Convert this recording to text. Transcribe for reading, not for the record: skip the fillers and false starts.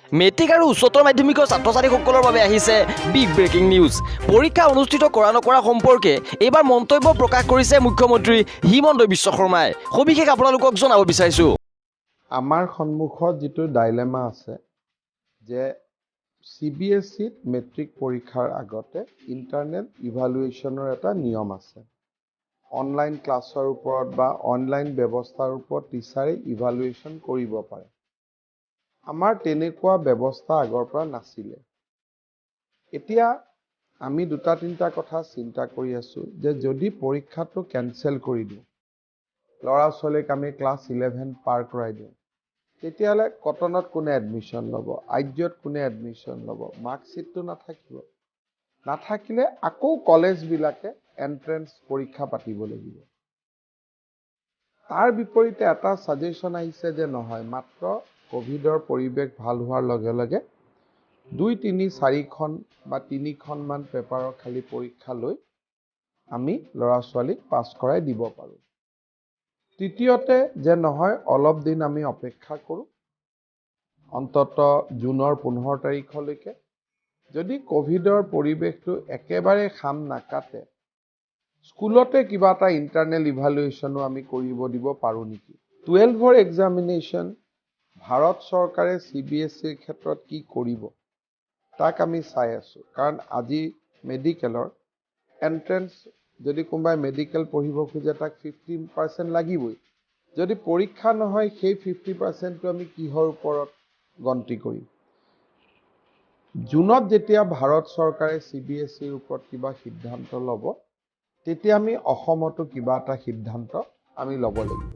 Matric আৰু উচ্চতৰ মাধ্যমিকৰ ছাত্ৰ-ছাত্ৰীসকলৰ বাবে আহিছে বিগ ব্ৰেকিং নিউজ। পৰীক্ষা অনুষ্ঠিত কৰা নকৰা সম্পৰ্কে এইবাৰ মন্তব্য প্ৰকাশ কৰিছে মুখ্যমন্ত্ৰী হিমন্ত বিশ্ব শৰ্মাই। সবিশেষ আপোনালোকক জনাব বিচাৰিছোঁ। আমাৰ সন্মুখত যিটো ডাইলেমা আছে যে CBSEত মেট্ৰিক পৰীক্ষাৰ আগতে ইণ্টাৰনেল ইভালুৱেশ্যনৰ এটা নিয়ম আছে। অনলাইন ক্লাছৰ ওপৰত বা অনলাইন ব্যৱস্থাৰ ওপৰত টিচাৰে ইভালুৱেশ্যন কৰিব পাৰে। আমাৰ তেনেকুৱা ব্যৱস্থা আগৰ পৰা নাছিলে। এতিয়া আমি দুটা তিনিটা কথা চিন্তা কৰি আছোঁ যে যদি পৰীক্ষাটো কেনচেল কৰি দিওঁ, ল'ৰা ছোৱালীক আমি ক্লাছ 11 পাৰ কৰাই দিওঁ, তেতিয়াহ'লে কটনত কোনে এডমিশ্যন ল'ব, আৰ্যত কোনে এডমিশ্যন ল'ব, মাৰ্কশ্বিটটো নাথাকিলে আকৌ কলেজবিলাকে এণ্ট্ৰেন্স পৰীক্ষা পাতিব লাগিব। তাৰ বিপৰীতে এটা ছাজেশ্যন আহিছে যে নহয়, মাত্ৰ ক'ভিডৰ পৰিৱেশ ভাল হোৱাৰ লগে লগে 2, 3, 4খন বা 3খনমান পেপাৰৰ খালি পৰীক্ষা লৈ আমি ল'ৰা ছোৱালীক পাছ কৰাই দিব পাৰোঁ। তৃতীয়তে যে নহয়, অলপ দিন আমি অপেক্ষা কৰোঁ, অন্তত জুনৰ 15 তাৰিখলৈকে। যদি ক'ভিডৰ পৰিৱেশটো একেবাৰে খাম নাকাটে, স্কুলতে কিবা এটা ইণ্টাৰনেল ইভালুৱেশ্যনো আমি কৰিব দিব পাৰোঁ নেকি। 12ৰ এক্সামিনেশ্যন ভাৰত চৰকাৰে CBSEৰ ক্ষেত্ৰত কি কৰিব তাক আমি চাই আছোঁ। কাৰণ আজি মেডিকেলৰ এণ্ট্ৰেন্স, যদি কোনোবাই মেডিকেল পঢ়িব খোজে তাক 50% লাগিবই। যদি পৰীক্ষা নহয়, সেই 50%টো আমি কিহৰ ওপৰত গন্তি কৰিম। জুনত যেতিয়া ভাৰত চৰকাৰে CBSEৰ ওপৰত কিবা সিদ্ধান্ত ল'ব, তেতিয়া আমি অসমতো কিবা এটা সিদ্ধান্ত আমি ল'ব লাগিব।